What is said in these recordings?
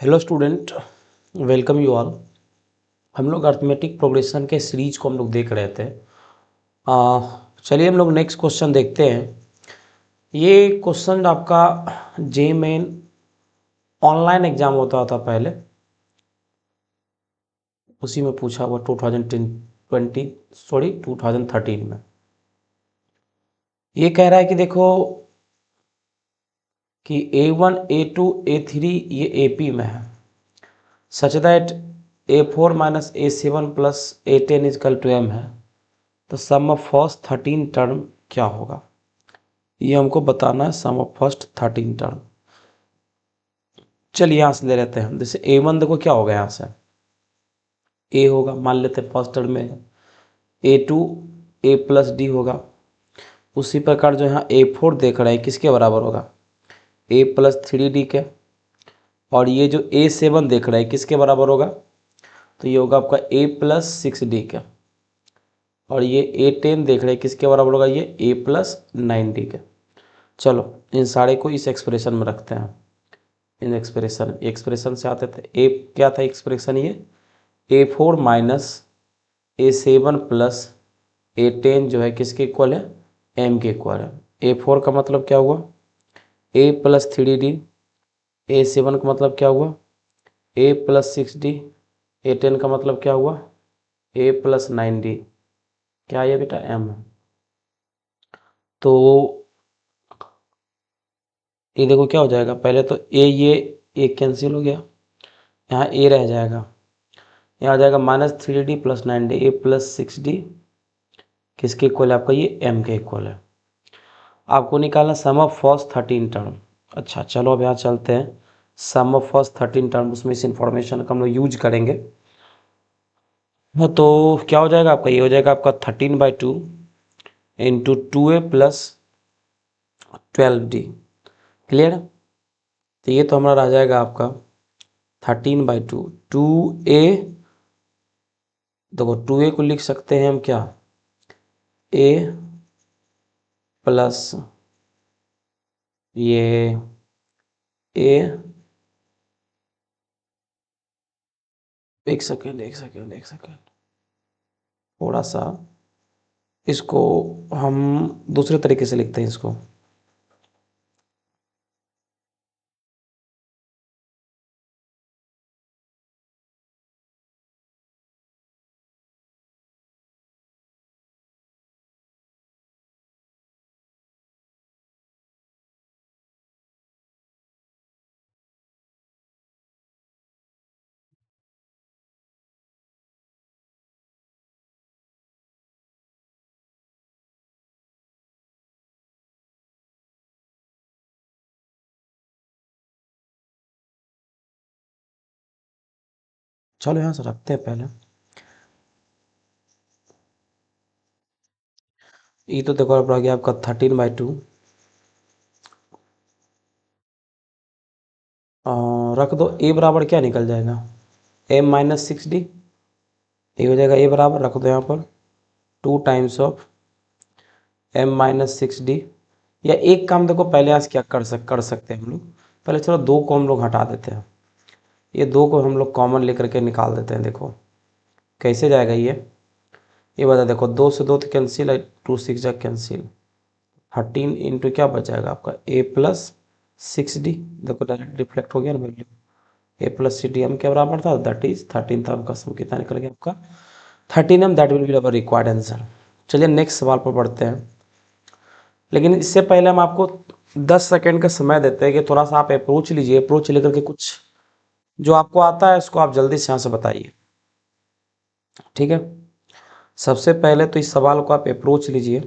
Hello student, welcome you all. हम लोग arithmetic progression के सीरीज को हम लोग देख रहे थे। चलिए हम लोग नेक्स्ट क्वेश्चन देखते हैं। ये क्वेश्चन आपका जे मेन ऑनलाइन एग्जाम होता था पहले, उसी में पूछा हुआ 2013 में। ये कह रहा है कि देखो कि A1 A2 A3 ये AP में है, such that A4 minus A7 plus A10 equal to M है, तो सम ऑफ फर्स्ट 13 टर्म क्या होगा, ये हमको बताना है। Sum of first 13 term. चलिए यहाँ से ले लेते हैं। जैसे A1 देखो क्या होगा, यहाँ से A होगा, मान लेते हैं फर्स्ट टर्म में। A2 A प्लस डी होगा। उसी प्रकार जो यहाँ A4 देख रहे हैं किसके बराबर होगा, A प्लस 3D के। और ये जो A7 देख रहे हैं किसके बराबर होगा, तो ये होगा आपका A प्लस 6D के। और ये A10 देख रहे हैं किसके बराबर होगा, ये A प्लस 9D के। चलो इन सारे को इस एक्सप्रेशन में रखते हैं। इन एक्सप्रेशन से आते थे, ए क्या था एक्सप्रेशन, ये A4 minus A7 plus A10 जो है किसके इक्वल है, M के इक्वल है। A4 का मतलब क्या हुआ, A प्लस 3D। A7 का मतलब क्या हुआ, A प्लस 6D। A10 का मतलब क्या हुआ, A प्लस 9D। क्या है बेटा, M। तो ये देखो क्या हो जाएगा, पहले तो ये कैंसिल हो गया, यहाँ A रह जाएगा। यहाँ आ जाएगा minus 3D plus 9D। A plus 6D किसके इक्वल है आपका, ये M के इक्वल है। आपको निकालना सम ऑफ फर्स्ट 13 टर्म। अच्छा चलो अब यहाँ चलते हैं। सम ऑफ फर्स्ट 13 टर्म, उसमें इस इंफॉर्मेशन का हम लोग यूज करेंगे। हाँ, तो क्या हो जाएगा आपका, ये हो जाएगा आपका 13/2 into 2A plus 12D। Clear. तो ये तो हमारा रह जाएगा आपका 13/2। 2A, देखो 2A को लिख सकते हैं हम क्या, A प्लस ये A, एक सेकेंड थोड़ा सा इसको हम दूसरे तरीके से लिखते हैं इसको। चलो यहाँ से रखते हैं पहले। ये तो देखो अब रह गया आपका 13/2। रख दो। A बराबर क्या निकल जाएगा, M माइनस 6D। ये हो जाएगा A बराबर, रख दो यहाँ पर 2 times of M minus 6D। या एक काम देखो पहले आज क्या कर सकते हैं हम लोग, पहले चलो 2 को हम लोग हटा देते हैं। ये 2 को हम लोग कॉमन लेकर के निकाल देते हैं। देखो कैसे जाएगा ये बता, देखो 2 से 2 तो कैंसिल है, 2 6 जा कैंसिल। 13 इंटू क्या बच जाएगा आपका, A प्लस 6D। देखो डायरेक्ट रिफ्लेक्ट हो गया ना वैल्यू। A प्लस 6D हम क्या बराबर था, दैट इज 13 था। आपका सम कितना निकल गया आपका 13M। That will be our required answer. चलिए नेक्स्ट सवाल पर बढ़ते हैं, लेकिन इससे पहले हम आपको 10 सेकेंड का समय देते हैं कि थोड़ा सा आप अप्रोच लीजिए। अप्रोच लेकर के कुछ जो आपको आता है उसको आप जल्दी से यहाँ से बताइए, ठीक है। सबसे पहले तो इस सवाल को आप अप्रोच लीजिए।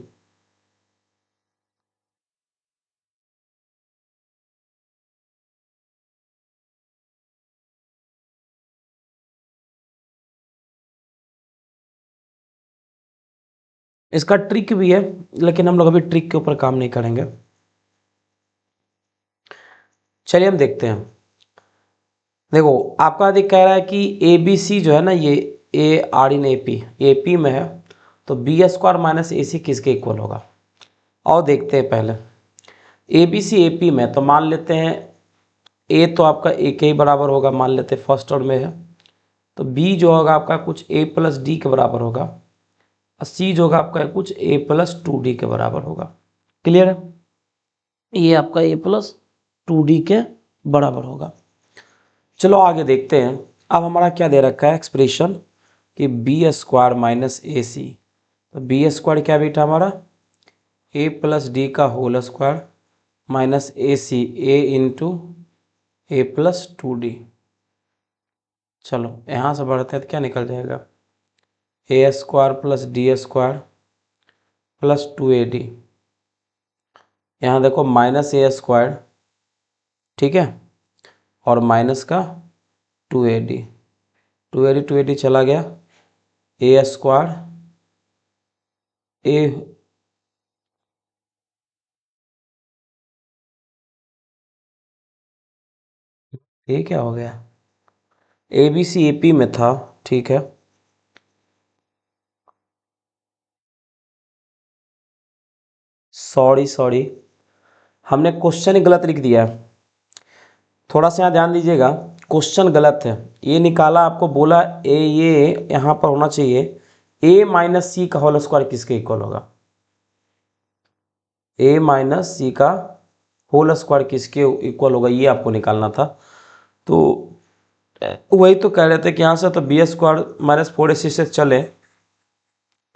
इसका ट्रिक भी है, लेकिन हम लोग अभी ट्रिक के ऊपर काम नहीं करेंगे। चलिए हम देखते हैं। देखो आपका अधिक कह रहा है कि ABC जो है ना, ये ए आर इन AP में है, तो B² माइनस AC किसके इक्वल होगा। और देखते हैं पहले ABC AP में, तो मान लेते हैं ए तो आपका ए के ही बराबर होगा, मान लेते फर्स्ट ऑर्डर में है, तो बी जो होगा आपका कुछ ए प्लस डी के बराबर होगा, और सी जो होगा आपका कुछ ए प्लस टू डी के बराबर होगा। क्लियर है? ये आपका ए प्लस टू डी के बराबर होगा। चलो आगे देखते हैं। अब हमारा क्या दे रखा है एक्सप्रेशन कि b square minus a c, तो बी स्क्वायर क्या बेटा हमारा ए प्लस डी का whole square minus a c a into a plus two d. चलो यहाँ से बढ़ते हैं तो क्या निकल जाएगा, a square plus d square plus two a d. यहाँ देखो माइनस ए स्क्वायर, ठीक है, और माइनस का two a d, two a d चला गया, ए स्क्वायर ए ये क्या हो गया, ए बी सी ए पी में था, ठीक है, सॉरी हमने क्वेश्चन ही गलत लिख दिया है। थोड़ा सा यहाँ ध्यान दीजिएगा, क्वेश्चन गलत है। ये निकाला आपको बोला ए, ये यहाँ पर होना चाहिए ए माइनस सी का होल स्क्वायर किसके इक्वल होगा, ए माइनस सी का होल स्क्वायर किसके इक्वल होगा, ये आपको निकालना था। तो वही तो कह रहे थे कि यहाँ से तो बी स्क्वायर माइनस फोर ए सी से चले,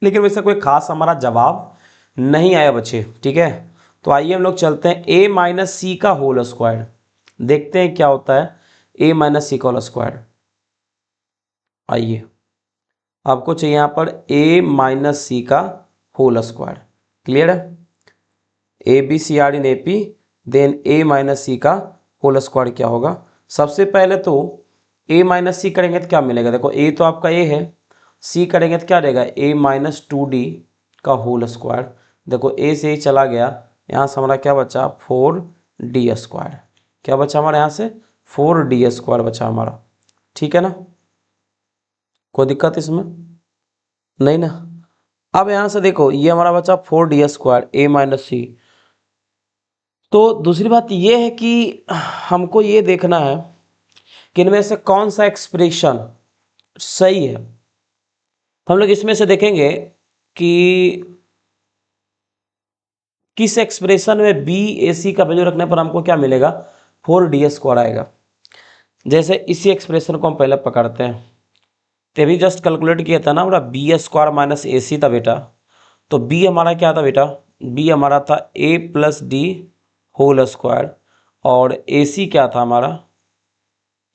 लेकिन वैसे कोई खास हमारा जवाब नहीं आया बच्चे, ठीक है। तो आइए हम लोग चलते हैं ए माइनस सी का होल स्क्वायर, देखते हैं क्या होता है ए माइनस सी का होल स्क्वायर। आइए आपको चाहिए यहाँ पर ए माइनस सी का होल स्क्वायर। क्लियर है, a b c are in A P, then a minus c का होल स्क्वायर क्या होगा। सबसे पहले तो ए माइनस सी करेंगे तो क्या मिलेगा, देखो ए तो आपका ए है, सी करेंगे तो क्या रहेगा ए माइनस टू डी का होल स्क्वायर। देखो ए से ही चला गया, यहाँ से हमारा क्या बचा फोर डी स्क्वायर, क्या बचा हमारे यहाँ से फोर डी स्क्वायर बचा हमारा, ठीक है ना, कोई दिक्कत इसमें नहीं ना। अब यहाँ से देखो ये हमारा बचा फोर डी स्क्वायर ए माइनस सी। तो दूसरी बात ये है कि हमको ये देखना है कि इनमें से कौन सा एक्सप्रेशन सही है। तो हम लोग इसमें से देखेंगे कि किस एक्सप्रेशन में बी ए सी का वैल्यू रखने पर हमको क्या मिलेगा, फोर डी स्क्वायर आएगा। जैसे इसी एक्सप्रेशन को हम पहले पकड़ते हैं, तभी जस्ट कैलकुलेट किया था ना हमारा बी स्क्वायर माइनस ए सी था बेटा, तो बी हमारा क्या था बेटा, बी हमारा था ए प्लस डी होल स्क्वायर, और ए सी क्या था हमारा,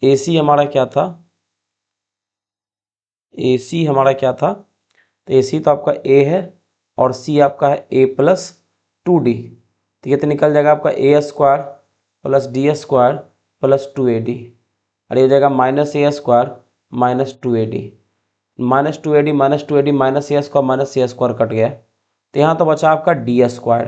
ए सी हमारा क्या था, ए सी हमारा क्या था, तो ए सी तो आपका ए है और सी आपका है ए प्लस टू डी, तो ये तो निकल जाएगा आपका a square plus d square plus two a d, और ये हो जाएगा minus a square minus two a d, minus two a d minus two a d minus a square cut गया, तो यहाँ तो बचा आपका डी स्क्वायर।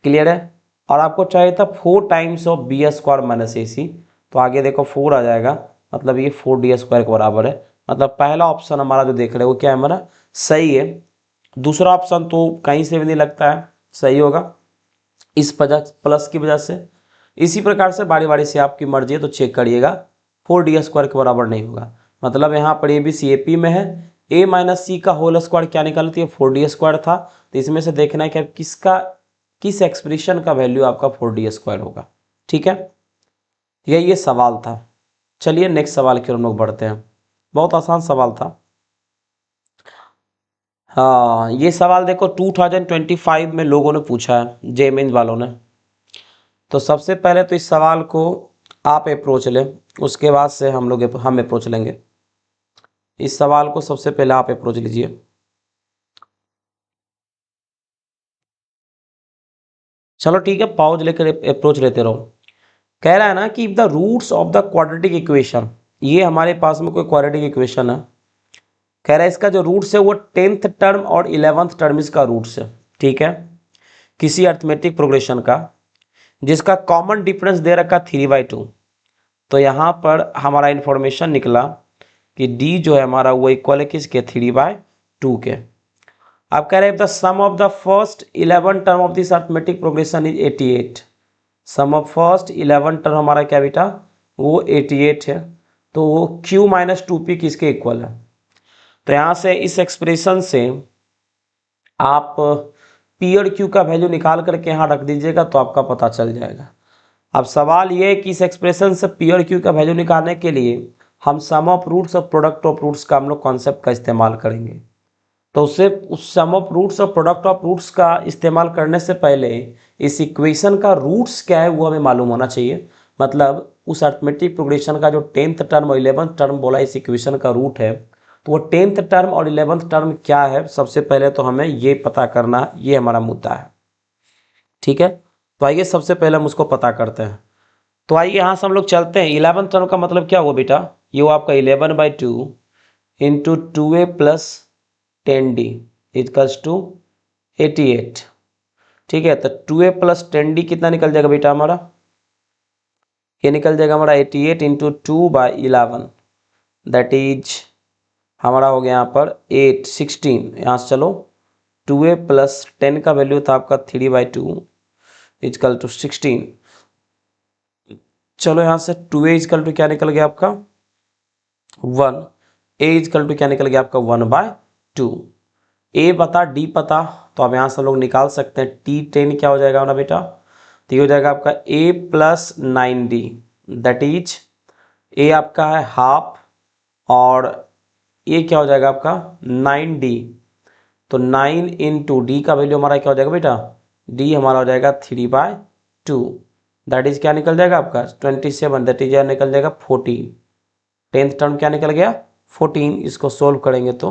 क्लियर है, और आपको चाहिए था four times of b square minus a c, तो आगे देखो फोर आ जाएगा, मतलब ये फोर डी स्क्वायर के बराबर है। मतलब पहला ऑप्शन हमारा जो देख रहे हो वो क्या है हमारा सही है, दूसरा ऑप्शन तो कहीं से भी नहीं लगता है सही होगा इस वजह प्लस की वजह से। इसी प्रकार से बारी बारी से आपकी मर्जी है तो चेक करिएगा, फोर डी स्क्वायर के बराबर नहीं होगा। मतलब यहाँ पर ए बी सी ए पी में है, ए माइनस सी का होल स्क्वायर क्या निकलती है फोर डी स्क्वायर था, तो इसमें से देखना है कि किसका किस एक्सप्रेशन का वैल्यू आपका फोर डी स्क्वायर होगा, ठीक है। ये सवाल था। चलिए नेक्स्ट सवाल की ओर हम लोग बढ़ते हैं, बहुत आसान सवाल था। हाँ ये सवाल देखो 2025 में लोगों ने पूछा है, जे मेन वालों ने। तो सबसे पहले तो इस सवाल को आप अप्रोच लें, उसके बाद से हम अप्रोच लेंगे। इस सवाल को सबसे पहले आप अप्रोच लीजिए। चलो ठीक है, पॉज लेकर अप्रोच लेते रहो। कह रहा है ना कि the roots of the quadratic equation, ये हमारे पास में कोई क्वाड्रेटिक इक्वेशन है, कह रहा है इसका जो रूट्स है वो 10th टर्म और 11th टर्म इसका रूट्स है, ठीक है, किसी अर्थमेटिक प्रोग्रेशन का जिसका कॉमन डिफरेंस दे रखा 3/2। तो यहाँ पर हमारा इंफॉर्मेशन निकला कि डी जो है हमारा वो इक्वल है किसके 3/2 के। अब कह रहे हैं the sum of the first 11 term of this arithmetic progression is 88। Sum of first 11 term हमारा क्या बेटा वो 88 है, तो वो Q माइनस 2P किसके इक्वल है। तो यहाँ से इस एक्सप्रेशन से आप P और Q का वैल्यू निकाल करके यहाँ रख दीजिएगा तो आपका पता चल जाएगा। अब सवाल ये है कि इस एक्सप्रेशन से P और Q का वैल्यू निकालने के लिए हम सम ऑफ रूट्स और प्रोडक्ट ऑफ रूट्स का हम लोग कॉन्सेप्ट का इस्तेमाल करेंगे। तो उससे उस सम ऑफ रूट्स और प्रोडक्ट ऑफ रूट्स का इस्तेमाल करने से पहले इस इक्वेशन का रूट्स क्या है वो हमें मालूम होना चाहिए। मतलब उस अरिथमेटिक प्रोग्रेशन का जो 10th टर्म और 11th टर्म बोला इस इक्वेशन का रूट है, तो वो 10th टर्म और 11th टर्म क्या है, सबसे पहले तो हमें ये पता करना, ये हमारा मुद्दा है। ठीक है, तो आइए सबसे पहले हम उसको पता करते हैं। तो आइए यहाँ से हम लोग चलते हैं। 11th टर्म का मतलब क्या हुआ बेटा, ये वो आपका 11/2 into 2a plus 10d equals to 88। ठीक है, तो 2a प्लस 10d कितना निकल जाएगा बेटा हमारा, ये निकल जाएगा हमारा 88 इंटू 2/11, दैट इज हमारा हो गया यहाँ पर 16। यहाँ से चलो 2a प्लस 10 का वैल्यू था आपका 3/2 इजकल टू 16। चलो यहाँ से 2a इजकल टू क्या निकल गया आपका 1, a इजकल टू क्या निकल गया आपका 1/2। a पता d पता, तो अब यहाँ से हम लोग निकाल सकते हैं T10 क्या हो जाएगा हमारा बेटा, तो ये हो जाएगा आपका a plus 9d, that is a आपका है हाफ और ये क्या हो जाएगा आपका 9d, तो 9 इंटू डी का वैल्यू हमारा क्या हो जाएगा बेटा, d हमारा हो जाएगा 3/2, दैट इज क्या निकल जाएगा आपका 27, दैट इज निकल जाएगा 14। 10th टर्म क्या निकल गया 14, इसको सोल्व करेंगे तो,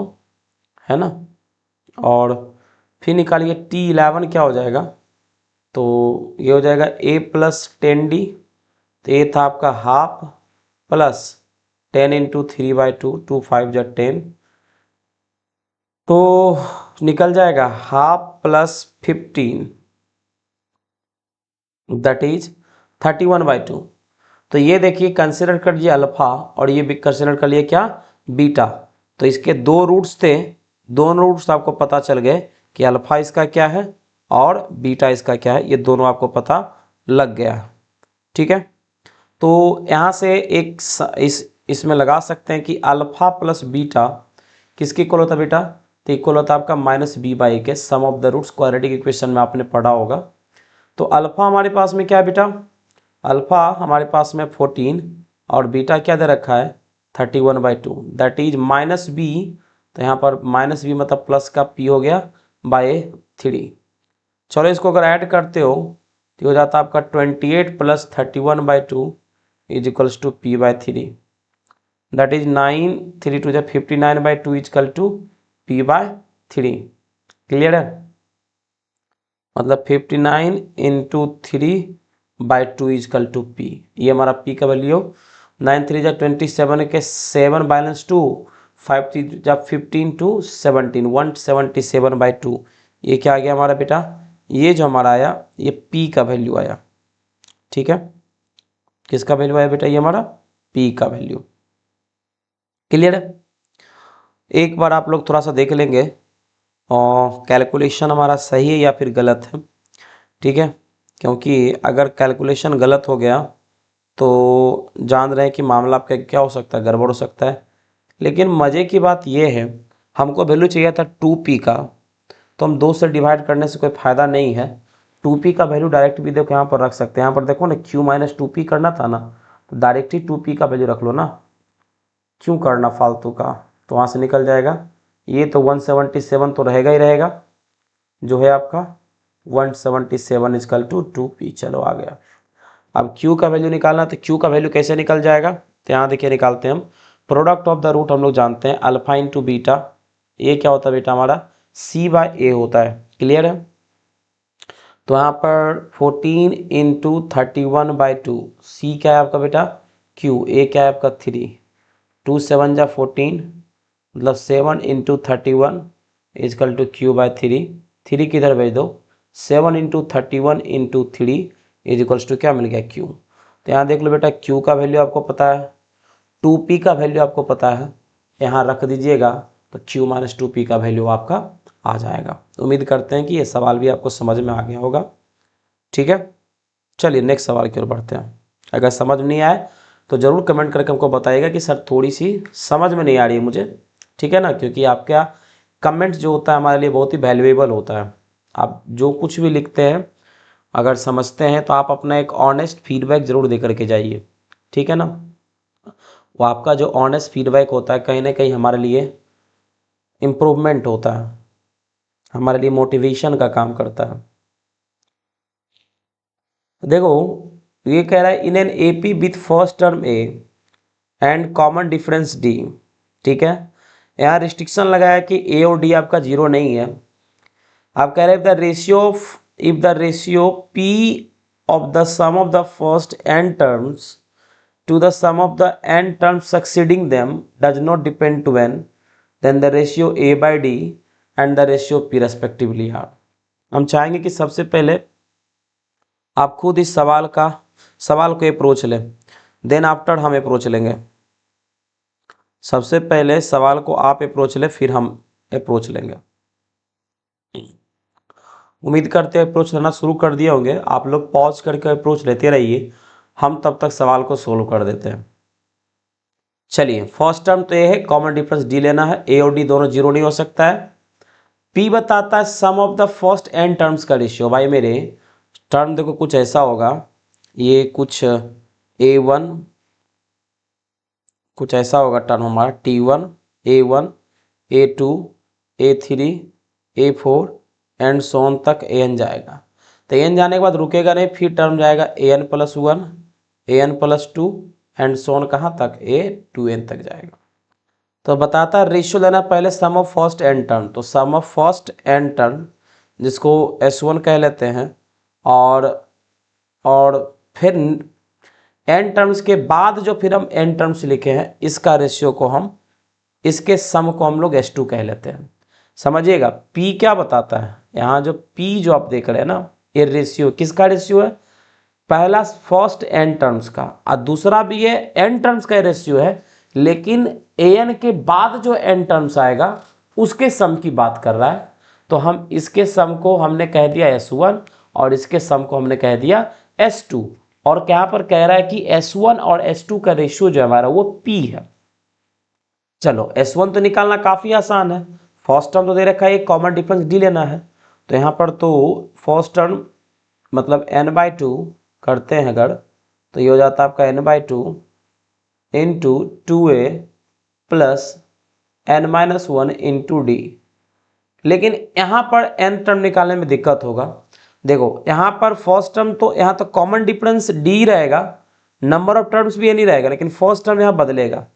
है ना। और फिर निकालिए T11 क्या हो जाएगा, तो ये हो जाएगा a प्लस 10d, तो ये था आपका हाफ प्लस 10 इंटू 3/2, 2 5 जा 10, तो निकल जाएगा हाफ प्लस 15, दैट इज 31/2। तो ये देखिए कंसिडर कर लिया अल्फा और ये भी कंसिडर कर लिया क्या बीटा, तो इसके दो रूट्स थे, दोनों रूट्स आपको पता चल गए कि अल्फा इसका क्या है और बीटा इसका क्या है, ये दोनों आपको पता लग गया। ठीक है, तो यहाँ से एक इसमें लगा सकते हैं कि अल्फा प्लस बीटा किसके इक्वल होता है बेटा, तो इक्वल होता है आपका -b/a के, sum of the roots quadratic equation में आपने पढ़ा होगा। तो अल्फा हमारे पास में क्या है बेटा, अल्फा हमारे पास में 14 और बीटा क्या दे रखा है 31/2, दैट इज -b, तो यहाँ पर -b मतलब प्लस का p हो गया बाय 3। चलो इसको अगर ऐड करते हो तो हो जाता है आपका 28 plus 31/2 is equals to p/3, that is 9 3 2 59/2 is equal to p/3। Clear है, मतलब 59 into 3/2 is equal to p, ये हमारा p का वैल्यू 9 3 जा 27 के 7 बैलेंस 2 5 3 जा 15 टू 17 177/2, ये क्या आ गया हमारा बेटा, ये जो हमारा आया ये p का वैल्यू आया। ठीक है, किसका वैल्यू आया बेटा, ये हमारा p का वैल्यू। क्लियर है, एक बार आप लोग थोड़ा सा देख लेंगे और कैलकुलेशन हमारा सही है या फिर गलत है। ठीक है, क्योंकि अगर कैलकुलेशन गलत हो गया तो जान रहे हैं कि मामला आपका क्या हो सकता है, गड़बड़ हो सकता है। लेकिन मज़े की बात यह है, हमको वैल्यू चाहिए था 2p का, तो हम 2 से डिवाइड करने से कोई फ़ायदा नहीं है। 2p का वैल्यू डायरेक्ट भी देखो यहाँ पर रख सकते हैं, यहाँ पर देखो ना q माइनस 2p करना था ना, तो डायरेक्ट ही 2p का वैल्यू रख लो ना, क्यों करना फालतू का, तो वहाँ से निकल जाएगा। ये तो 177 तो रहेगा ही रहेगा, जो है आपका 177 इजकल टू 2p। चलो आ गया। अब q का वैल्यू निकालना, तो q का वैल्यू कैसे निकल जाएगा, तो यहाँ देखिए निकालते हैं हम। प्रोडक्ट ऑफ द रूट हम लोग जानते हैं अल्फा इंटू बीटा, ये क्या होता है बेटा हमारा c/a होता है। क्लियर है, तो यहाँ पर 14 इंटू 31/2, c क्या है आपका बेटा q, a क्या है आपका 3, 2 7 जा 14 मतलब 7 इंटू 31 इजकल टू q/3, 3 किधर भेज दो, 7 into 31 into 3 is equals to क्या मिल गया q। तो यहाँ देख लो बेटा q का वैल्यू आपको पता है, 2p का वैल्यू आपको पता है, यहाँ रख दीजिएगा तो q माइनस 2p का वैल्यू आपका आ जाएगा। उम्मीद करते हैं कि ये सवाल भी आपको समझ में आ गया होगा। ठीक है, चलिए नेक्स्ट सवाल की ओर बढ़ते हैं। अगर समझ नहीं आए तो ज़रूर कमेंट करके हमको बताइएगा कि सर थोड़ी सी समझ में नहीं आ रही है मुझे, ठीक है ना, क्योंकि आपका कमेंट जो होता है हमारे लिए बहुत ही वैल्यूएबल होता है। आप जो कुछ भी लिखते हैं अगर समझते हैं तो आप अपना एक ऑनेस्ट फीडबैक ज़रूर दे करके जाइए, ठीक है ना। वो आपका जो ऑनेस्ट फीडबैक होता है कहीं ना कहीं हमारे लिए इम्प्रूवमेंट होता है, हमारे लिए मोटिवेशन का काम करता है। देखो ये कह रहा है in an AP with first term A and common difference D, ठीक है। यहाँ रिस्ट्रिक्शन लगाया कि ए और डी आपका जीरो नहीं है। आप कह रहे हैं if the ratio p of the sum of the first n terms to the sum of the n terms succeeding them does not depend to n, then the ratio a by d and the ratio p respectively are। हम चाहेंगे कि सबसे पहले आप खुद इस सवाल को अप्रोच लें, देन आफ्टर हम अप्रोच लेंगे। सबसे पहले सवाल को आप अप्रोच लें फिर हम अप्रोच लेंगे। उम्मीद करते हैं अप्रोच लेना शुरू कर दिए होंगे, आप लोग पॉज करके अप्रोच लेते रहिए, हम तब तक सवाल को सोल्व कर देते हैं। चलिए फर्स्ट टर्म तो ये है, कॉमन डिफरेंस डी लेना है, ए और डी दोनों जीरो नहीं हो सकता है। पी बताता है sum of the first n terms का रेशियो। भाई मेरे टर्म देखो कुछ ऐसा होगा, ये कुछ a1 कुछ ऐसा होगा टर्म हमारा t1 a1 a2 a3 a4 and so on तक an जाएगा। तो an जाने के बाद रुकेगा नहीं, फिर टर्म जाएगा an+1 an+2 and so on कहाँ तक a2n तक जाएगा। तो बताता है रेशियो लेना पहले सम ऑफ फर्स्ट एन टर्म, तो सम ऑफ फर्स्ट एन टर्म जिसको s1 कह लेते हैं, और फिर एन टर्म्स के बाद जो फिर हम एन टर्म्स लिखे हैं इसका रेशियो को हम, इसके सम को हम लोग s2 कह लेते हैं। समझिएगा p क्या बताता है, यहाँ जो p जो आप देख रहे हैं ना ये रेशियो किसका रेशियो है, पहला फर्स्ट एन टर्म्स का और दूसरा भी ये एन टर्म्स का रेशियो है, लेकिन an के बाद जो एन टर्म्स आएगा उसके सम की बात कर रहा है। तो हम इसके सम को हमने कह दिया s1 और इसके सम को हमने कह दिया s2, और क्या पर कह रहा है कि s1 और s2 का रेशियो जो हमारा वो p है। चलो s1 तो निकालना काफी आसान है, फर्स्ट टर्म तो दे रखा है, एक कॉमन डिफरेंस डी लेना है। तो यहाँ पर तो फर्स्ट टर्म मतलब n/2 करते हैं अगर, तो ये हो जाता है आपका n/2 into 2a plus n-1 into D. लेकिन यहाँ पर n टर्म निकालने में दिक्कत होगा। देखो यहाँ पर फर्स्ट टर्म तो यहाँ तो कॉमन डिफरेंस d रहेगा, नंबर ऑफ टर्म्स भी ये नहीं रहेगा, लेकिन फर्स्ट टर्म यहाँ बदलेगा।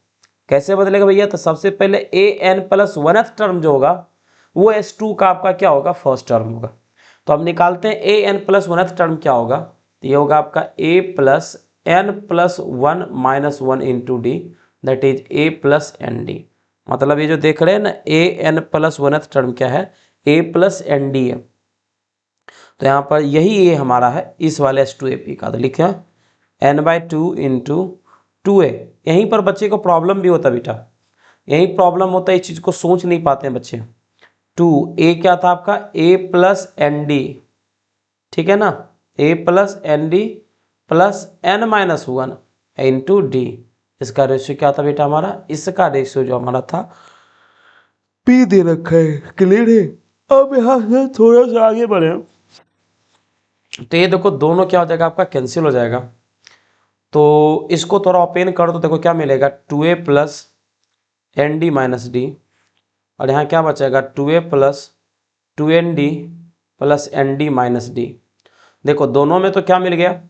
कैसे बदलेगा भैया, तो सबसे पहले an+1th टर्म जो होगा वो s2 का आपका क्या होगा, फर्स्ट टर्म होगा। तो अब निकालते हैं an+1th टर्म क्या होगा, तो ये होगा आपका a+n+1 -1 into D, that is a+nd। मतलब ये जो देख रहे हैं ना an+1th टर्म क्या है, a+nd है। तो यहाँ पर यही ये हमारा है इस वाले s2ap का, तो लिखे n/2 इंटू 2a। यहीं पर बच्चे को प्रॉब्लम भी होता बेटा, यही प्रॉब्लम होता है, इस चीज़ को सोच नहीं पाते हैं बच्चे। 2a क्या था आपका a+nd, ठीक है ना, a+nd plus n-1 into D. इसका रेशियो क्या था बेटा हमारा, इसका रेशियो जो हमारा था p दे रखा है, क्लियर है। अब यहाँ से थोड़ा सा आगे बढ़े तो ये देखो दोनों क्या हो जाएगा आपका, कैंसिल हो जाएगा। तो इसको थोड़ा ओपन कर दो, देखो क्या मिलेगा 2a plus nd minus D, और यहाँ क्या बचेगा 2a plus 2nd plus nd minus D. देखो दोनों में तो क्या मिल गया,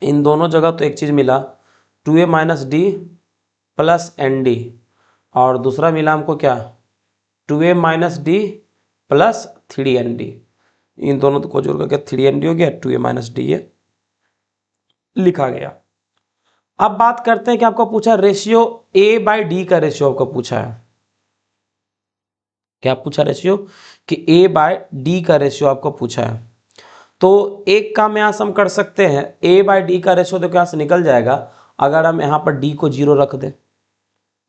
इन दोनों जगह तो एक चीज़ मिला 2a minus D plus nd, और दूसरा मिला हमको क्या 2a minus D plus 3nd। इन दोनों को जोड़ करके 3nd हो गया, 2a माइनस डी ये लिखा गया। अब बात करते हैं कि आपको पूछा रेशियो a/d का रेशियो आपको पूछा है, क्या पूछा रेशियो कि a/d का रेशियो आपको पूछा है। तो एक काम यहाँ से हम कर सकते हैं, a/d का रेशियो देखो यहाँ से निकल जाएगा अगर हम यहाँ पर d को 0 रख दें।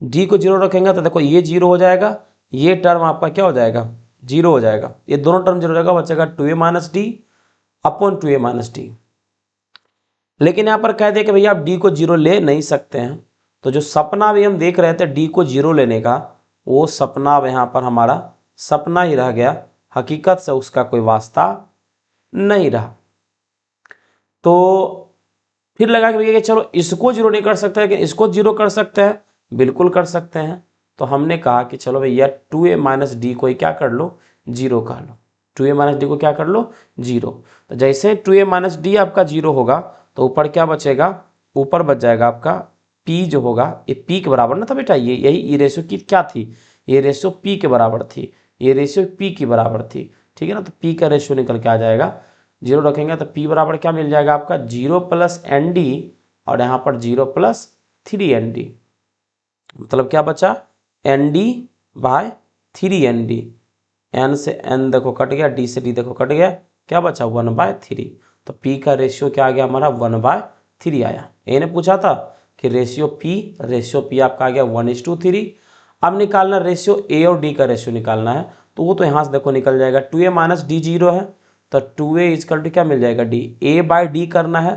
d को 0 रखेंगे तो देखो ये 0 हो जाएगा, ये टर्म आपका क्या हो जाएगा 0 हो जाएगा, ये दोनों टर्म 0 हो जाएगा, बचेगा 2a minus D upon 2a minus D. लेकिन यहाँ पर कह दे कि भैया आप डी को जीरो ले नहीं सकते हैं, तो जो सपना भी हम देख रहे थे डी को जीरो लेने का, वो सपना अब यहाँ पर हमारा सपना ही रह गया, हकीकत से उसका कोई वास्ता नहीं रहा। तो फिर लगा कि भैया चलो इसको जीरो नहीं कर सकते लेकिन इसको जीरो कर सकते हैं, बिल्कुल कर सकते हैं। तो हमने कहा कि चलो भैया 2a माइनस डी को ही क्या कर लो, जीरो कर लो। 2a माइनस डी को क्या कर लो, जीरो। तो जैसे 2a माइनस डी आपका जीरो होगा तो ऊपर क्या बचेगा, ऊपर बच जाएगा आपका p जो होगा, ये p के बराबर ना था बेटा, ये यही रेशियो की क्या थी, ये रेशियो p के बराबर थी, ये रेशियो p की बराबर थी, ठीक है ना। तो p का रेशियो निकल के आ जाएगा, जीरो रखेंगे तो p बराबर क्या मिल जाएगा आपका, जीरो प्लस एन डी, और यहाँ पर जीरो प्लस 3nd, मतलब क्या बचा, n d by 3nd। N से एन देखो कट गया, डी से डी देखो कट गया, क्या बचा 1/3। तो p का रेशियो क्या आ गया हमारा 1/3 आया। ए ने पूछा था कि रेशियो p आपका आ गया 1:3। अब निकालना रेशियो a और d का रेशियो निकालना है, तो वो तो यहाँ से देखो निकल जाएगा, 2a माइनस डी जीरो है तो 2a इजकल टू क्या मिल जाएगा, d, a बाय डी करना है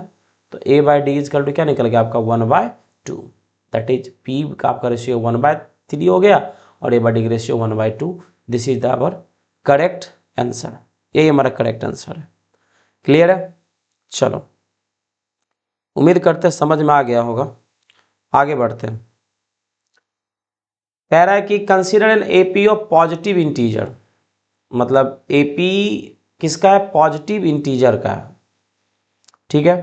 तो a by d is equal to क्या निकल गया आपका 1/2, दैट इज p का आपका रेशियो 1/3 हो गया और a बाय डी का ratio 1/2। This is the our correct answer, ये हमारा करेक्ट आंसर है। क्लियर है, चलो उम्मीद करते हैं समझ में आ गया होगा। आगे बढ़ते हैं, कह रहा है कि consider an AP of positive integer, मतलब एपी किसका है, पॉजिटिव इंटीजर का है, ठीक है।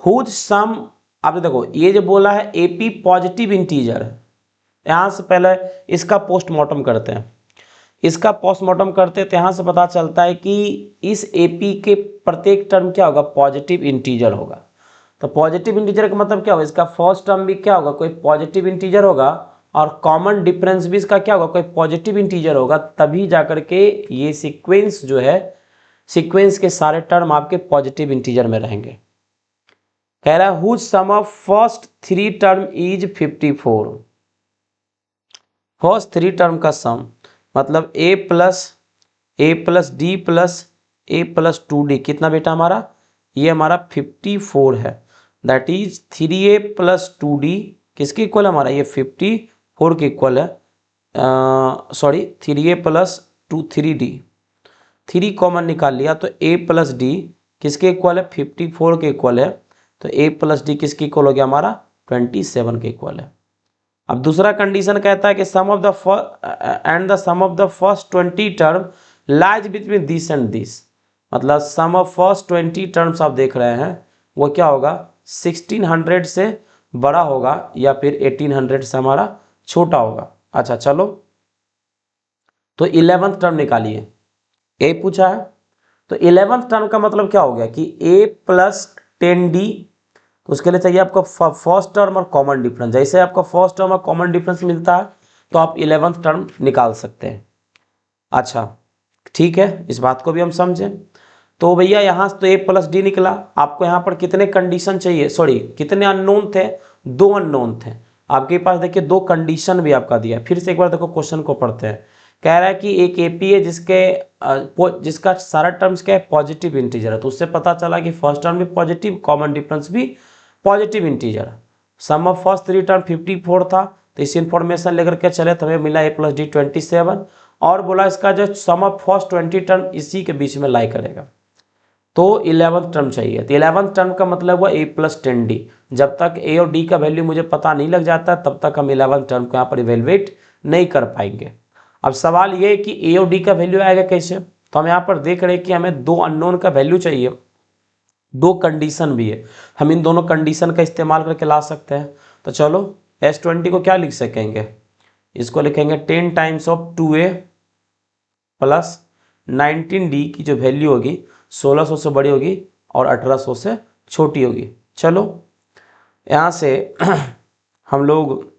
हुज सम, आपने देखो ये जो बोला है एपी पॉजिटिव इंटीजर है, यहां से पहले इसका पोस्टमार्टम करते हैं, इसका पोस्टमार्टम करते हैं तो यहां से पता चलता है कि इस एपी के प्रत्येक टर्म क्या होगा, पॉजिटिव इंटीजर होगा। तो पॉजिटिव इंटीजर का मतलब क्या होगा, इसका फर्स्ट टर्म भी क्या होगा, कोई पॉजिटिव इंटीजर होगा, और कॉमन डिफरेंस भी इसका क्या होगा, कोई पॉजिटिव इंटीजर होगा, तभी जाकर के ये सीक्वेंस जो है, सीक्वेंस के सारे टर्म आपके पॉजिटिव इंटीजर में रहेंगे। कह रहा है whose sum of first 3 term is 54, first 3 term का सम मतलब a plus d plus a plus 2d कितना बेटा हमारा, ये हमारा 54 है, that is 3a plus 2d किसके इक्वल है हमारा, ये 54 के इक्वल है, sorry 3a plus 3d, 3 common निकाल लिया तो a प्लस डी किसके इक्वल है, 54 के इक्वल है, तो a प्लस डी किसके इक्वल हो गया हमारा, 27 के इक्वल है। अब दूसरा कंडीशन कहता है कि sum of the sum of the first 20 term lies between this and this, मतलब सम ऑफ फर्स्ट 20 टर्म्स आप देख रहे हैं वो क्या होगा, 1600 से बड़ा होगा या फिर 1800 से हमारा छोटा होगा। अच्छा चलो, तो 11th टर्म निकालिए, ए पूछा है तो 11th टर्म का मतलब क्या हो गया कि a प्लस 10d, तो उसके लिए चाहिए आपको फर्स्ट टर्म और कॉमन डिफरेंस, जैसे आपका फर्स्ट टर्म और कॉमन डिफरेंस मिलता है तो आप 11th टर्म निकाल सकते हैं। अच्छा ठीक है, इस बात को भी हम समझें। तो भैया यहाँ से तो a प्लस डी निकला, आपको यहाँ पर कितने कंडीशन चाहिए, सॉरी कितने अननोन थे, 2 अननोन थे आपके पास। देखिए 2 कंडीशन भी आपका दिया, फिर से एक बार देखो क्वेश्चन को पढ़ते हैं। कह रहा है कि एक एपी है जिसका सारा टर्म्स क्या है, पॉजिटिव इंटीजर है, तो उससे पता चला कि फर्स्ट टर्म भी पॉजिटिव, कॉमन डिफरेंस भी positive integer. Sum of first 3 term 54 था, तो इस इंफॉर्मेशन लेकर के चले तो हमें मिला a प्लस डी 27, और बोला इसका जो सम ऑफ फर्स्ट 20 टर्म इसी के बीच में लाई करेगा, तो 11th टर्म चाहिए। तो 11th टर्म का मतलब हुआ a प्लस 10d, जब तक a और d का वैल्यू मुझे पता नहीं लग जाता तब तक हम 11th टर्म को यहाँ पर इवेलुएट नहीं कर पाएंगे। अब सवाल ये है कि a और d का वैल्यू आएगा कैसे, तो हम यहाँ पर देख रहे हैं कि हमें 2 अननोन का वैल्यू चाहिए, 2 कंडीशन भी है, हम इन दोनों कंडीशन का इस्तेमाल करके ला सकते हैं। तो चलो S20 को क्या लिख सकेंगे, इसको लिखेंगे 10 times of 2a plus 19d की जो वैल्यू होगी 1600 से बड़ी होगी और 1800 से छोटी होगी। चलो यहाँ से हम लोग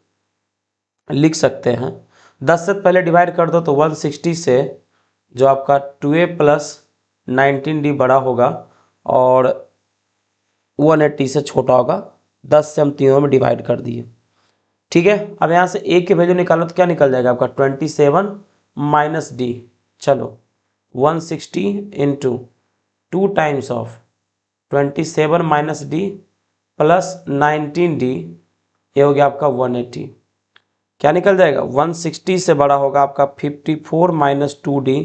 लिख सकते हैं 10 से पहले डिवाइड कर दो तो 160 से जो आपका 2a प्लस 19d बड़ा होगा और 180 से छोटा होगा, 10 से हम तीनों में डिवाइड कर दिए, ठीक है। अब यहाँ से a की वैल्यू निकालो तो क्या निकल जाएगा आपका 27 माइनस डी, चलो 160 into 2 times of 27 minus D plus 19D, ये हो गया आपका 180। क्या निकल जाएगा? 160 से बड़ा होगा आपका 54 माइनस 2D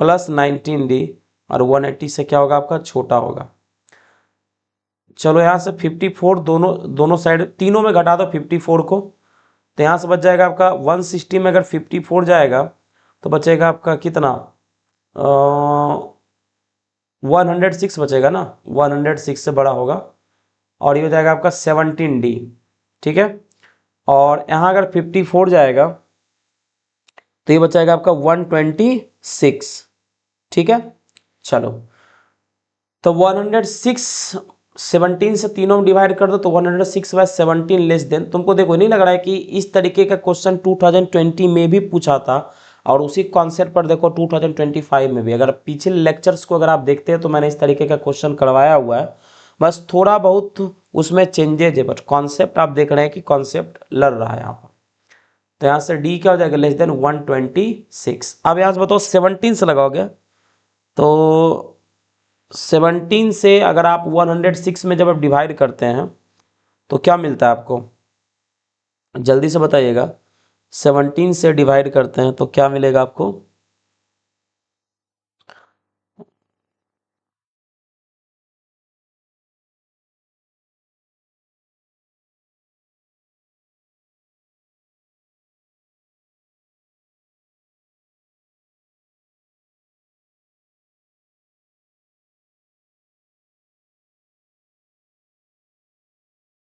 प्लस 19D, और 180 से क्या होगा आपका? छोटा होगा। चलो यहाँ से 54 दोनों साइड तीनों में घटा दो 54 को, तो यहाँ से बच जाएगा आपका 160 में अगर 54 जाएगा तो बचेगा आपका कितना? 106 बचेगा ना, 106 से बड़ा होगा, और ये हो जाएगा आपका 17D। ठीक है, और यहाँ अगर 54 जाएगा तो ये बचाएगा आपका 126। ठीक है, चलो तो 106 17 से तीनों में डिवाइड कर दो तो 106/17 लेस देन। तुमको देखो नहीं लग रहा है कि इस तरीके का क्वेश्चन 2020 में भी पूछा था, और उसी कॉन्सेप्ट पर देखो 2025 में भी। अगर पिछले लेक्चर्स को अगर आप देखते हैं तो मैंने इस तरीके का क्वेश्चन करवाया हुआ है, बस थोड़ा बहुत उसमें चेंजेज है, बट कॉन्सेप्ट आप देख रहे हैं कि कॉन्सेप्ट लड़ रहा है यहाँ पर। तो यहाँ से डी क्या हो जाएगा? Less than 126। अब यहाँ से बताओ 17 से लगाओगे तो 17 से अगर आप 106 में जब आप डिवाइड करते हैं तो क्या मिलता है आपको? जल्दी से बताइएगा। 17 से डिवाइड करते हैं तो क्या मिलेगा आपको?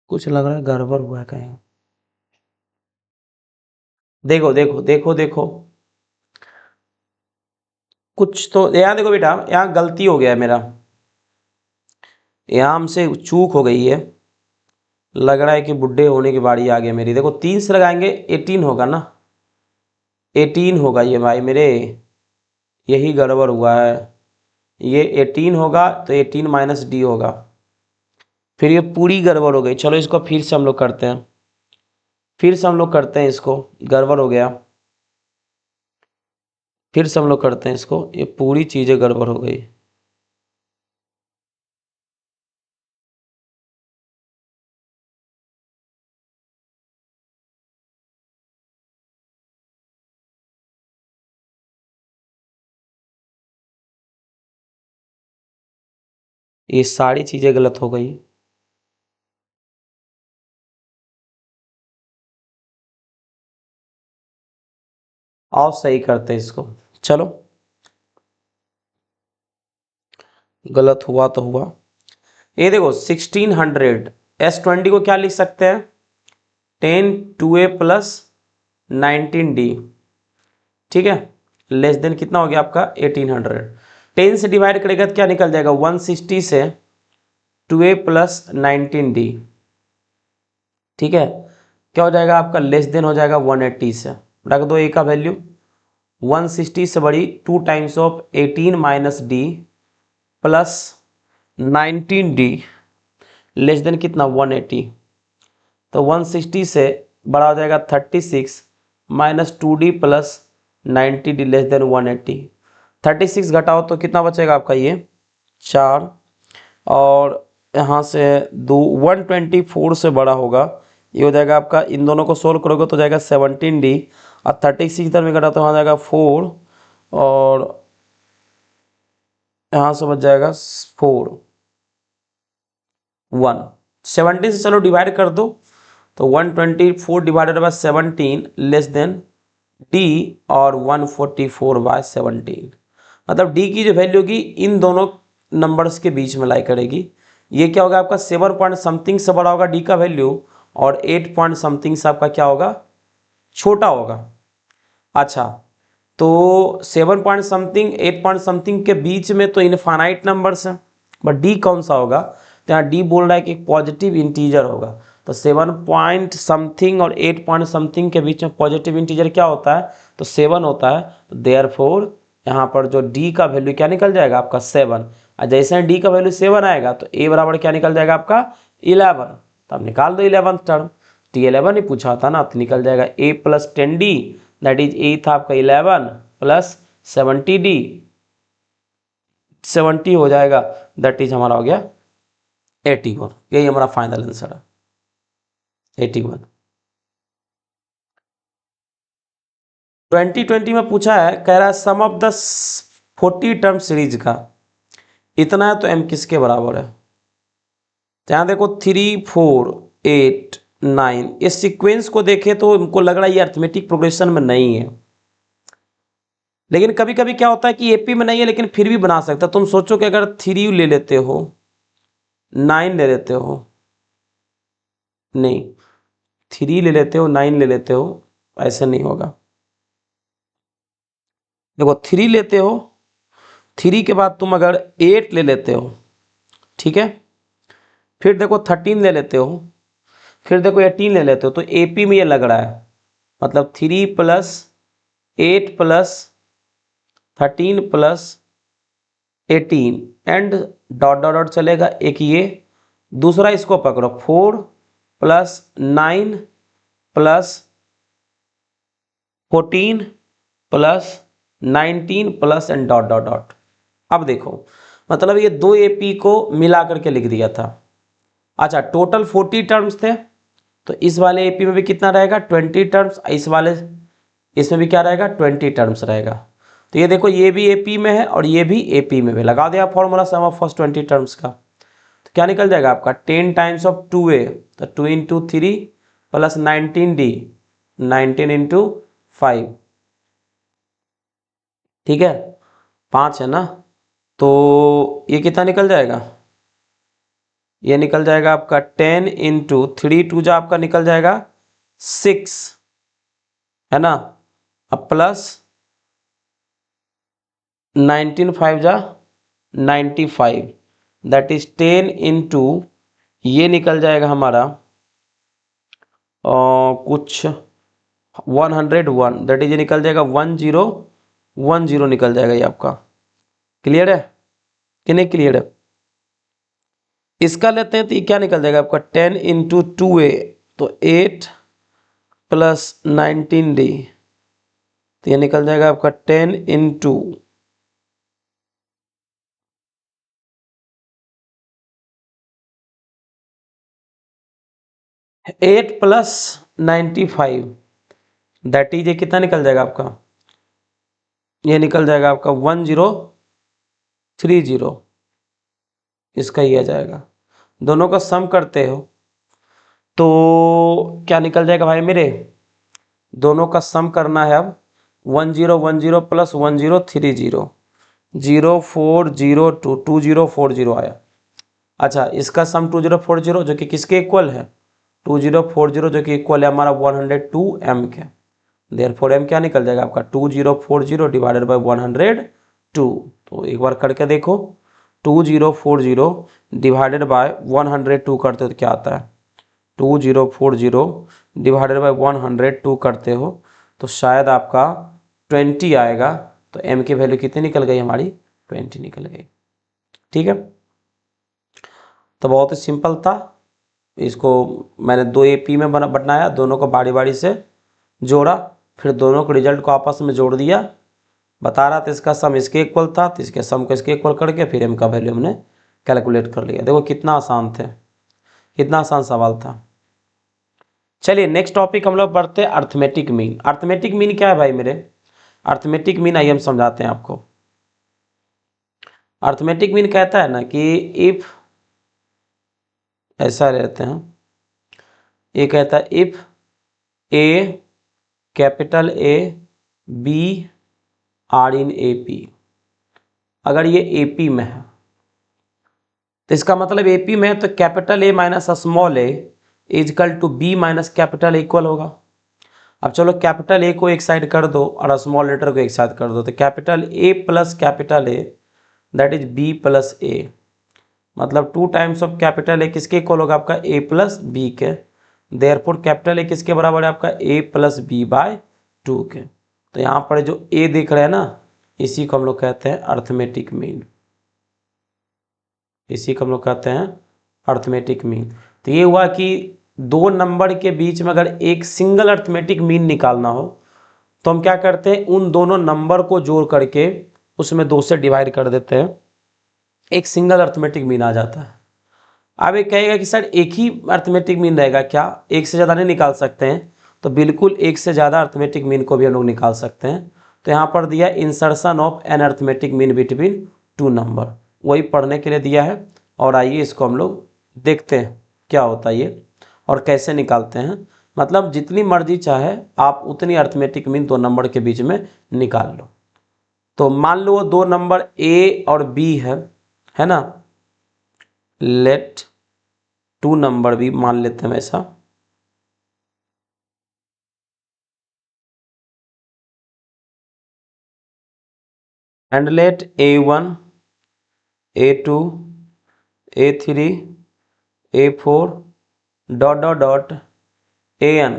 कुछ लग रहा है गड़बड़ हुआ है कहीं। देखो देखो देखो देखो, कुछ तो यहाँ देखो बेटा, यहाँ गलती हो गया है मेरा, यहाँ हमसे चूक हो गई है। लग रहा है कि बुढ़े होने की बारी आ गई मेरी। देखो 3 से लगाएंगे 18 होगा ना, 18 होगा ये भाई मेरे, यही गड़बड़ हुआ है। ये 18 होगा तो 18 माइनस डी होगा, फिर ये पूरी गड़बड़ हो गई। चलो इसको फिर से हम लोग करते हैं, फिर से हम लोग करते हैं इसको, गड़बड़ हो गया, फिर से हम लोग करते हैं इसको, ये पूरी चीज़ें गड़बड़ हो गई। ये सारी चीज़ें गलत हो गई। आओ सही करते हैं इसको। चलो, गलत हुआ तो हुआ। ये देखो 1600, S20 को क्या लिख सकते हैं? 10 2A प्लस 19D। ठीक है, लेस देन कितना हो गया आपका? 1800। 10 से डिवाइड करेगा तो क्या निकल जाएगा? 160 से 2A प्लस 19D। ठीक है, क्या हो जाएगा आपका? लेस देन हो जाएगा 180 से। रख दो ए का वैल्यू, 160 से बड़ी 2 times of 18 minus D plus 19D less than कितना? 180। तो 160 से बड़ा हो जाएगा 36 minus 2D plus 90D less than 180। 36 घटाओ तो कितना बचेगा आपका? ये 4, और यहाँ से 124 से बड़ा होगा, ये हो जाएगा आपका, इन दोनों को सोल्व करोगे तो जाएगा 17D, और 36 इधर में घटा तो यहाँ जाएगा 4, और यहाँ से बच जाएगा 4 1। 17 से चलो डिवाइड कर दो तो 124 divided by 17 less than D, और 144/17। मतलब डी की जो वैल्यू होगी इन दोनों नंबर्स के बीच में लाई करेगी। ये क्या होगा आपका? 7 पॉइंट समथिंग से बड़ा होगा डी का वैल्यू, और 8 पॉइंट समथिंग से आपका क्या होगा? छोटा होगा। अच्छा, तो 7 पॉइंट समथिंग 8 पॉइंट समथिंग के बीच में तो इनफाइनाइट नंबर्स है, बट डी कौन सा होगा? तो यहाँ डी बोल रहा है कि एक पॉजिटिव इंटीजर होगा। तो 7 पॉइंट समथिंग और 8 पॉइंट समथिंग के बीच में पॉजिटिव इंटीजर क्या होता है? तो 7 होता है। तो देयरफॉर यहाँ पर जो डी का वैल्यू क्या निकल जाएगा आपका? 7। और जैसे डी का वैल्यू 7 आएगा तो ए बराबर क्या निकल जाएगा आपका? 11। तो अब निकाल दो 11th टर्म। तो 11 ही पूछा था ना, तो निकल जाएगा a plus 10D, that is a था आपका 11 प्लस 70D, 70 हो जाएगा, दैट इज हमारा हो गया 81, यही हमारा फाइनल आंसर है 81। 2020 में पूछा है, कह रहा है sum of the 40 term series का इतना है तो m किसके बराबर है। यहाँ देखो 3 4 8 9, इस सीक्वेंस को देखे तो हमको लग रहा है ये अर्थमेटिक प्रोग्रेशन में नहीं है, लेकिन कभी कभी क्या होता है कि एपी में नहीं है लेकिन फिर भी बना सकता। तुम सोचो कि अगर 3 ले लेते हो, 9 ले लेते हो, नहीं 3 ले लेते हो 9 ले लेते हो, ऐसे नहीं होगा। देखो 3 लेते हो, 3 के बाद तुम अगर 8 ले लेते हो, ठीक है, फिर देखो 13 ले लेते हो, फिर देखो 18 ले लेते हो, तो एपी में ये लग रहा है, मतलब 3 plus 8 plus 13 plus 18 and dot dot dot चलेगा एक ये, दूसरा इसको पकड़ो 4 plus 9 plus 14 plus 19 plus and dot dot dot. अब देखो मतलब ये दो एपी को मिला करके लिख दिया था। अच्छा टोटल 40 टर्म्स थे, तो इस वाले एपी में भी कितना रहेगा 20 टर्म्स, इस वाले इसमें भी क्या रहेगा 20 टर्म्स रहेगा। तो ये देखो ये भी एपी में है और ये भी एपी में भी, लगा दिया formula some of first 20 terms का, तो क्या निकल जाएगा आपका 10 टाइम्स ऑफ 2a, तो 2 इंटू 3 प्लस 19d, 19 इंटू 5, ठीक है 5 है ना, तो ये कितना निकल जाएगा, ये निकल जाएगा आपका 10 इंटू 3 2 जा आपका निकल जाएगा 6, है ना, अब प्लस 19 5 जा 95, दैट इज 10 इंटू ये निकल जाएगा हमारा कुछ 101, दैट इज ये निकल जाएगा 1010 निकल जाएगा ये आपका। क्लियर है कि नहीं क्लियर है। इसका लेते हैं तो ये क्या निकल जाएगा आपका 10 इंटू 2a, तो 8 प्लस 19d, तो ये निकल जाएगा आपका 10 इंटू 8 प्लस 95, दैट इज ये कितना निकल जाएगा आपका, ये निकल जाएगा आपका 1030, इसका ही आ जाएगा। दोनों का सम करते हो तो क्या निकल जाएगा भाई मेरे, दोनों का सम करना है अब 1010 प्लस 1030, 0402 2040 आया। अच्छा इसका सम 2040 जो कि किसके इक्वल है 2040, जो कि इक्वल है हमारा 102 m के, देयरफॉर m क्या निकल जाएगा आपका 2040 डिवाइडेड बाय 102। तो एक बार करके देखो 2040 डिवाइडेड बाय 102 करते हो तो क्या आता है 2040 डिवाइडेड बाय 102 करते हो तो शायद आपका 20 आएगा, तो m की वैल्यू कितनी निकल गई हमारी 20 निकल गई। ठीक है, तो बहुत ही सिंपल था। इसको मैंने दो एपी में बनाया, दोनों को बारी बारी से जोड़ा, फिर दोनों के रिजल्ट को आपस में जोड़ दिया, बता रहा था इसका सम इसके इक्वल था तो इसके सम को इसके इक्वल करके फिर m का वैल्यू हमने कैलकुलेट कर लिया। देखो कितना आसान थे, कितना आसान सवाल था। चलिए नेक्स्ट टॉपिक हम लोग बढ़ते हैं अर्थमेटिक मीन। अर्थमेटिक मीन क्या है भाई मेरे, अर्थमेटिक मीन आइए हम समझाते हैं आपको। अर्थमेटिक मीन कहता है ना कि इफ, ऐसा रहते हैं, ये कहता है if a capital A b are in A P, अगर ये ए पी में है तो इसका मतलब ए पी में है तो capital A minus small a is equal to b minus capital equal होगा। अब चलो कैपिटल ए को एक साइड कर दो और स्मॉल लेटर को एक साइड कर दो, तो capital A plus capital A that is b plus a, मतलब 2 टाइम्स ऑफ कैपिटल ए किसके इक्वल होगा आपका ए प्लस बी के, देयरफॉर कैपिटल ए किसके बराबर है आपका ए प्लस बी बाय 2 के। तो यहाँ पर जो ए दिख रहा है ना, इसी को हम लोग कहते हैं अर्थमेटिक मीन, इसी को हम लोग कहते हैं अर्थमेटिक मीन। तो ये हुआ कि दो नंबर के बीच में अगर एक सिंगल अर्थमेटिक मीन निकालना हो तो हम क्या करते हैं, उन दोनों नंबर को जोड़ करके उसमें 2 से डिवाइड कर देते हैं, एक सिंगल अर्थमेटिक मीन आ जाता है। अब ये कहेगा कि सर एक ही अर्थमेटिक मीन रहेगा क्या, एक से ज़्यादा नहीं निकाल सकते हैं? तो बिल्कुल एक से ज़्यादा अर्थमेटिक मीन को भी हम लोग निकाल सकते हैं। तो यहाँ पर दिया insertion of an arithmetic mean between two number, वही पढ़ने के लिए दिया है। और आइए इसको हम लोग देखते हैं क्या होता है ये और कैसे निकालते हैं। मतलब जितनी मर्जी चाहे आप उतनी अर्थमेटिक मीन दो नंबर के बीच में निकाल लो। तो मान लो दो नंबर ए और बी है ना, लेट टू नंबर भी मान लेते हैं ऐसा। And let A1, A2, A3, A4 dot dot dot AN,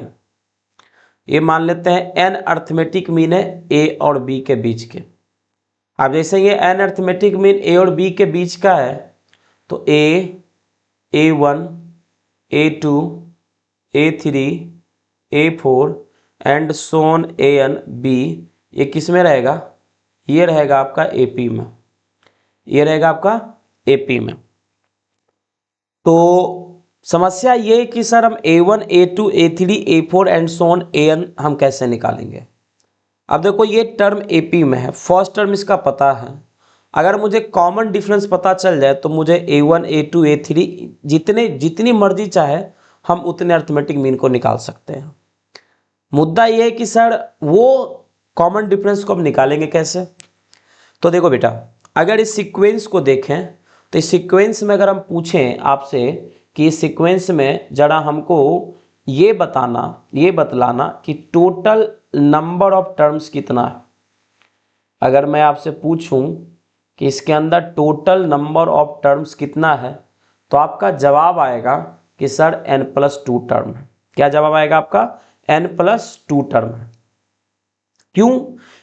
ये मान लेते हैं n अर्थमेटिक मीन है ए और बी के बीच के। अब जैसे ये n अर्थमेटिक मीन ए और बी के बीच का है तो A1, A2, A3, A4 and Son AN B, ये किस में रहेगा? ये रहेगा आपका AP में, ये रहेगा आपका AP में। तो समस्या ये कि सर हम A1, A2, A3, A4 and Son AN हम कैसे निकालेंगे? अब देखो ये टर्म AP में है, फर्स्ट टर्म इसका पता है। अगर मुझे कॉमन डिफरेंस पता चल जाए तो मुझे A1, A2, A3 जितनी मर्जी चाहे हम उतने अर्थमेटिक मीन को निकाल सकते हैं। मुद्दा ये है कि सर वो कॉमन डिफरेंस को हम निकालेंगे कैसे? तो देखो बेटा, अगर इस सीक्वेंस को देखें तो इस सीक्वेंस में अगर हम पूछें आपसे कि इस सीक्वेंस में जरा हमको ये बतलाना कि टोटल नंबर ऑफ टर्म्स कितना है। अगर मैं आपसे पूछूं कि इसके अंदर टोटल नंबर ऑफ टर्म्स कितना है तो आपका जवाब आएगा कि सर n+2 टर्म है। क्या जवाब आएगा आपका? n+2 टर्म है। क्यों?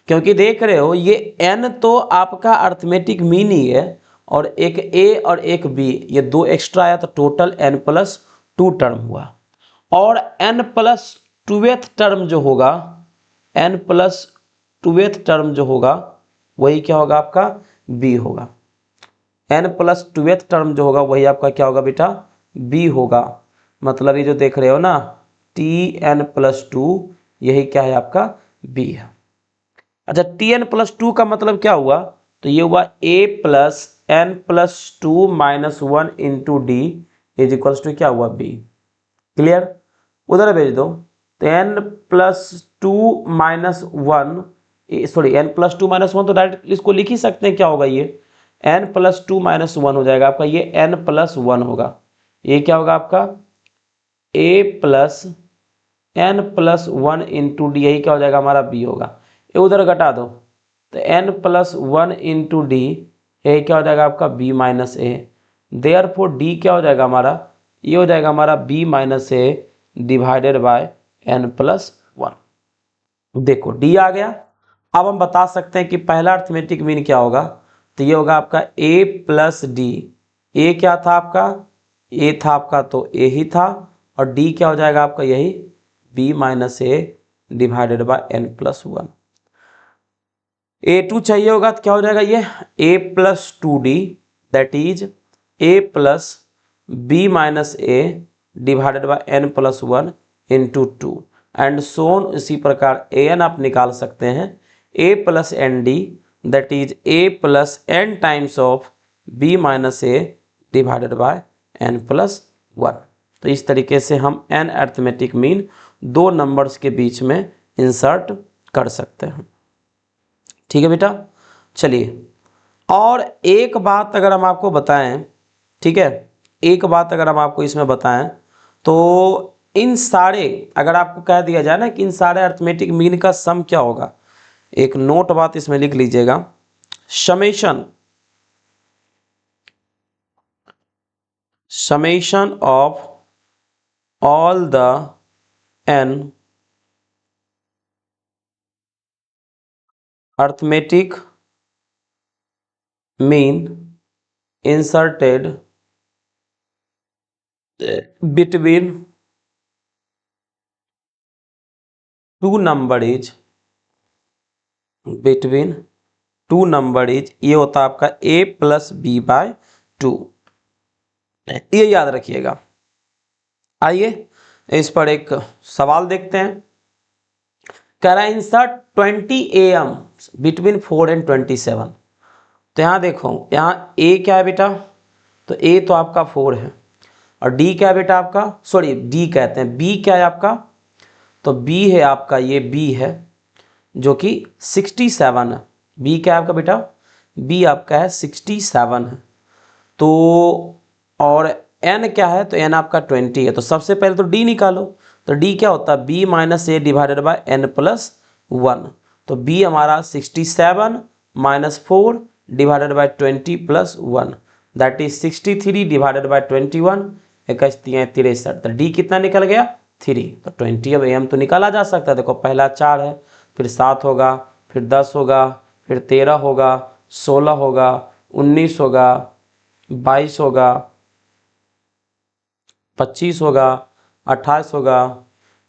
क्योंकि देख रहे हो ये n तो आपका अर्थमेटिक मीन ही है और एक a और एक b, ये दो एक्स्ट्रा आया तो टोटल n+2 टर्म हुआ। और n+2th टर्म जो होगा, n+2th टर्म जो होगा वही क्या होगा आपका? b होगा। n+2th टर्म जो होगा वही आपका क्या होगा बेटा? b होगा। मतलब ये जो देख रहे हो ना Tn+2, यही क्या है आपका? b है। अच्छा, Tn+2 का मतलब क्या हुआ? तो ये हुआ A+n+2 -1 into d is equals to क्या हुआ? b। क्लियर? उधर भेज दो। तो n+2 -1, सॉरी n+2 -1 तो डायरेक्ट इसको लिख ही सकते हैं। क्या होगा ये? n+2 -1 हो जाएगा आपका, ये n+1 होगा। ये क्या होगा आपका? A+n+1 इंटू डी, यही क्या हो जाएगा हमारा? b होगा। ये उधर घटा दो तो n+1 इंटू डी, यही क्या हो जाएगा आपका? b माइनस ए। देयरफॉर डी क्या हो जाएगा हमारा? ये हो जाएगा हमारा b minus a divided by n+1। देखो डी आ गया। अब हम बता सकते हैं कि पहला अर्थमेटिक मीन क्या होगा? तो ये होगा आपका A+d। ए क्या था आपका? ए था आपका, तो ए ही था। और डी क्या हो जाएगा आपका? यही b minus a divided by n+1। A2 चाहिए होगा तो क्या हो जाएगा? ये A+2d that is A+b minus a divided by n+1 into 2 and so on. इसी प्रकार an आप निकाल सकते हैं A+nd that is A+n times of b minus a divided by n+1। तो इस तरीके से हम n अर्थमेटिक मीन दो नंबर्स के बीच में इंसर्ट कर सकते हैं। ठीक है बेटा, चलिए और एक बात अगर हम आपको बताएं, ठीक है, एक बात अगर हम आपको इसमें बताएं तो इन सारे, अगर आपको कह दिया जाए ना कि इन सारे अर्थमेटिक मीन का सम क्या होगा, एक नोट बात इसमें लिख लीजिएगा। Summation of all the n arithmetic mean inserted between two number is ये होता है आपका A+b/2। ये याद रखिएगा। आइए इस पर एक सवाल देखते हैं। कह रहा है इंसर्ट 20 AM बिटवीन 4 एंड 27। तो यहाँ देखो, यहाँ ए क्या है बेटा, तो ए तो आपका 4 है, और डी क्या है बेटा आपका, सॉरी डी कहते हैं, बी क्या है आपका, तो बी है आपका, ये बी है जो कि 67 है। बी क्या है आपका बेटा, बी आपका है 67 है। तो और एन क्या है, तो एन आपका 20 है। तो सबसे पहले तो डी निकालो। तो डी क्या होता है, b minus a divided by n plus 1। तो बी हमारा 67 minus 4 divided by 20 plus 1, that is 63 divided by 21, 61 तो डी कितना निकल गया, 3। तो 20 अब एम तो निकाला जा सकता है। देखो पहला 4 है, फिर 7 होगा, फिर 10 होगा, फिर 13 होगा, 16 होगा, 19 होगा, 22 होगा, 25 होगा, 28 होगा,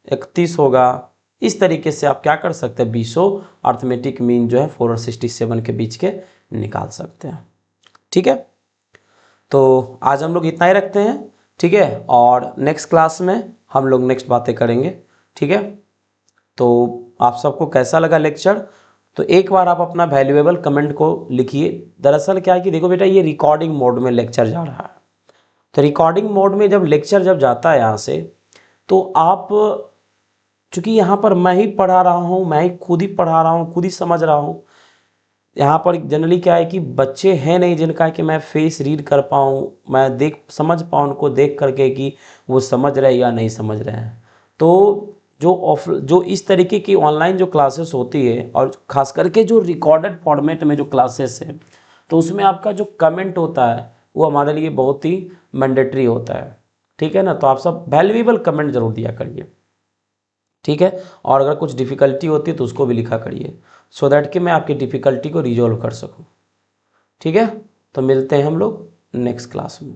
31 होगा। इस तरीके से आप क्या कर सकते हैं, 20 अर्थमेटिक मीन जो है 4 और 67 के बीच के निकाल सकते हैं। ठीक है, तो आज हम लोग इतना ही रखते हैं। ठीक है, और नेक्स्ट क्लास में हम लोग नेक्स्ट बातें करेंगे। ठीक है, तो आप सबको कैसा लगा लेक्चर, तो एक बार आप अपना वैल्यूएबल कमेंट को लिखिए। दरअसल क्या है कि देखो बेटा, ये रिकॉर्डिंग मोड में लेक्चर जा रहा है। तो रिकॉर्डिंग मोड में जब लेक्चर जब जाता है यहाँ से, तो आप, चूँकि यहाँ पर मैं ही पढ़ा रहा हूँ, मैं ही खुद ही पढ़ा रहा हूँ, खुद ही समझ रहा हूँ। यहाँ पर जनरली क्या है कि बच्चे हैं नहीं जिनका कि मैं फेस रीड कर पाऊँ, मैं समझ पाऊँ उनको देख करके कि वो समझ रहे हैं या नहीं समझ रहे हैं। तो जो इस तरीके की ऑनलाइन जो क्लासेस होती है, और ख़ास करके जो रिकॉर्डेड फॉर्मेट में जो क्लासेस है, तो उसमें आपका जो कमेंट होता है वो हमारे लिए बहुत ही मैंडेटरी होता है। ठीक है ना, तो आप सब वैल्यूएबल कमेंट जरूर दिया करिए। ठीक है, और अगर कुछ डिफ़िकल्टी होती है तो उसको भी लिखा करिए, सो दैट कि मैं आपकी डिफ़िकल्टी को रिजॉल्व कर सकूं। ठीक है, तो मिलते हैं हम लोग नेक्स्ट क्लास में।